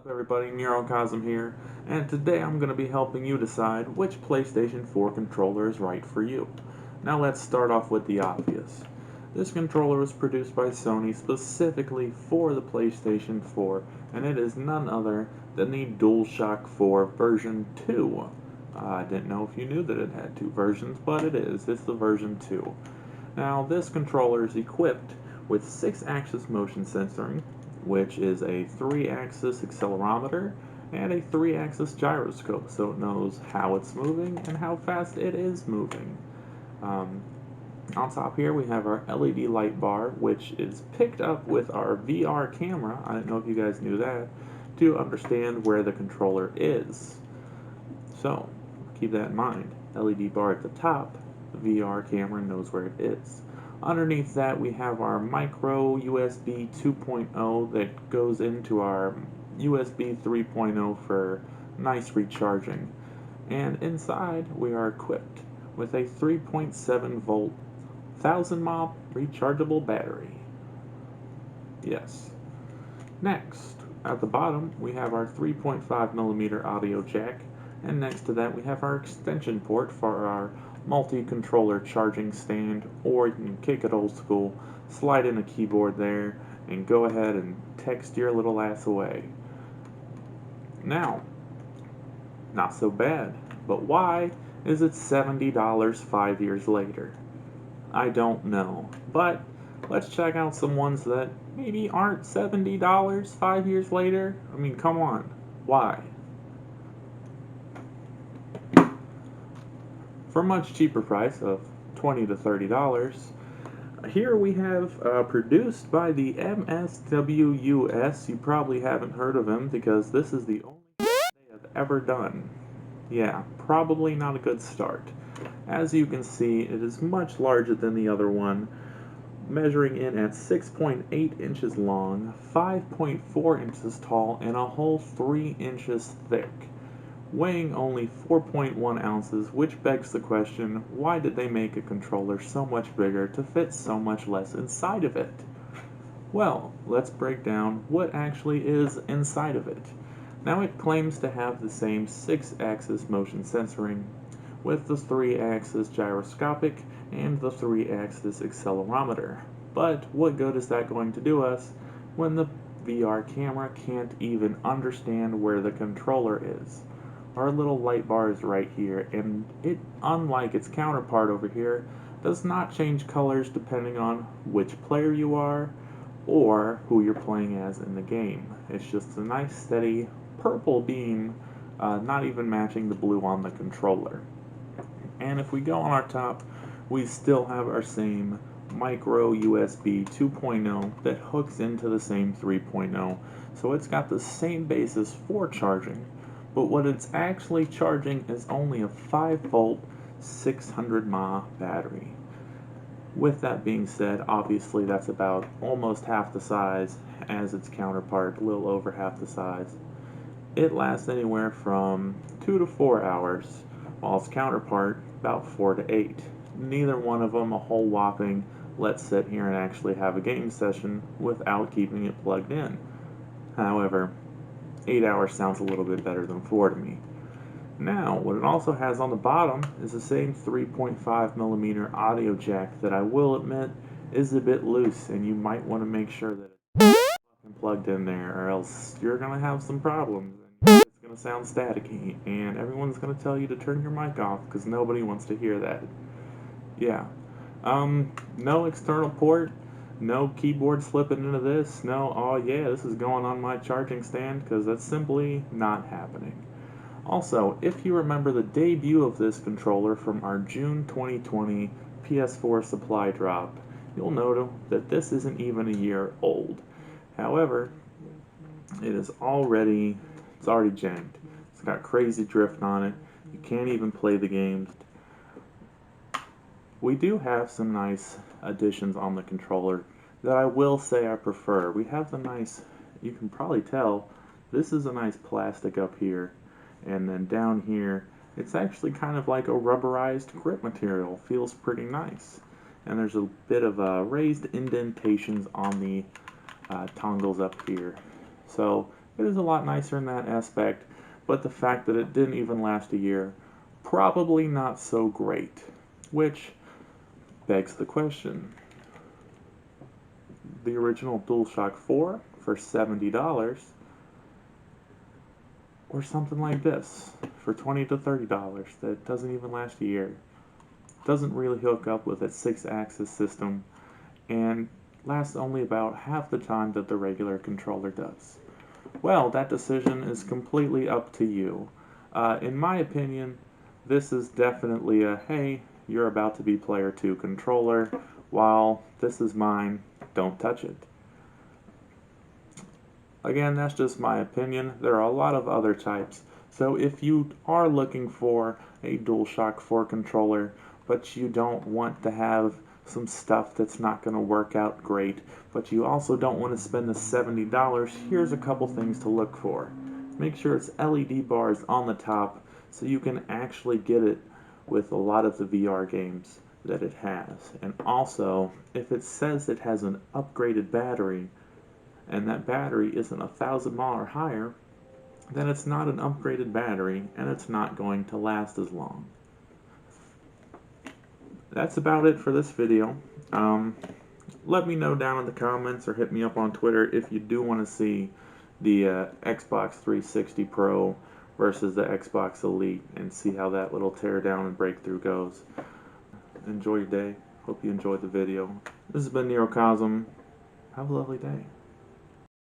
Everybody, Neurocosm here, and today I'm going to be helping you decide which PlayStation 4 controller is right for you. Now let's start off with the obvious. This controller was produced by Sony specifically for the PlayStation 4, and it is none other than the DualShock 4 version 2. I didn't know if you knew that it had two versions, but it is. It's the version 2. Now, this controller is equipped with 6-axis motion sensing, which is a 3-axis accelerometer and a 3-axis gyroscope, so it knows how it's moving and how fast it is moving. Um, on top here we have our LED light bar, which is picked up with our VR camera. I don't know if you guys knew that, to understand where the controller is. So, keep that in mind. LED bar at the top, the VR camera knows where it is. Underneath that, we have our micro USB 2.0 that goes into our USB 3.0 for nice recharging. And inside, we are equipped with a 3.7 volt 1000 mAh rechargeable battery. Yes. Next, at the bottom, we have our 3.5mm audio jack, and next to that we have our extension port for our multi-controller charging stand, or you can kick it old school, slide in a keyboard there, and go ahead and text your little ass away. Now, not so bad, but why is it $70 5 years later? I don't know, but let's check out some ones that maybe aren't $70 5 years later. I mean, come on, why? For a much cheaper price of $20 to $30, here we have produced by the MSWUS. You probably haven't heard of them because this is the only thing they have ever done. Yeah, probably not a good start. As you can see, it is much larger than the other one, measuring in at 6.8 inches long, 5.4 inches tall, and a whole 3 inches thick, weighing only 4.1 ounces, which begs the question, why did they make a controller so much bigger to fit so much less inside of it? Well, let's break down what actually is inside of it. Now, it claims to have the same 6-axis motion sensoring, with the 3-axis gyroscopic and the 3-axis accelerometer. But what good is that going to do us when the VR camera can't even understand where the controller is? Our little light bar is right here, and it, unlike its counterpart over here, does not change colors depending on which player you are or who you're playing as in the game. It's just a nice steady purple beam, not even matching the blue on the controller. And if we go on our top, we still have our same micro USB 2.0 that hooks into the same 3.0, so it's got the same basis for charging, but what it's actually charging is only a 5 volt 600 mAh battery. With that being said, obviously that's about almost half the size as its counterpart, a little over half the size. It lasts anywhere from 2 to 4 hours, while its counterpart about 4 to 8. Neither one of them a whole whopping let's sit here and actually have a game session without keeping it plugged in. However, 8 hours sounds a little bit better than 4 to me. Now, what it also has on the bottom is the same 3.5mm audio jack that I will admit is a bit loose, and you might want to make sure that it's plugged in there, or else you're going to have some problems. It's going to sound staticky, and everyone's going to tell you to turn your mic off because nobody wants to hear that. Yeah. No external port, no keyboard slipping into this, no, oh yeah, this is going on my charging stand, because that's simply not happening. Also, if you remember the debut of this controller from our June 2020 PS4 supply drop, you'll note that this isn't even a year old. However, it's already janked. It's got crazy drift on it. You can't even play the games. We do have some nice additions on the controller that I will say I prefer. We have the nice, you can probably tell, this is a nice plastic up here, and then down here, it's actually kind of like a rubberized grip material. Feels pretty nice. And there's a bit of raised indentations on the tongles up here. So It is a lot nicer in that aspect, but the fact that it didn't even last a year, probably not so great. Which begs the question. The original DualShock 4 for $70, or something like this for $20 to $30 that doesn't even last a year. Doesn't really hook up with a 6-axis system and lasts only about half the time that the regular controller does. Well, that decision is completely up to you. In my opinion, this is definitely a, hey, you're about to be player 2 controller, while this is mine, don't touch it. Again, that's just my opinion. There are a lot of other types. So if you are looking for a DualShock 4 controller, but you don't want to have some stuff that's not going to work out great, but you also don't want to spend the $70, here's a couple things to look for. Make sure it's LED bars on the top so you can actually get it with a lot of the VR games that it has. And also, if it says it has an upgraded battery, and that battery isn't 1,000 mile or higher, then it's not an upgraded battery and it's not going to last as long. That's about it for this video. Let me know down in the comments or hit me up on Twitter if you do want to see the Xbox 360 Pro versus the Xbox Elite and see how that little teardown and breakthrough goes. Enjoy your day. Hope you enjoyed the video. This has been Neurocosm. Have a lovely day.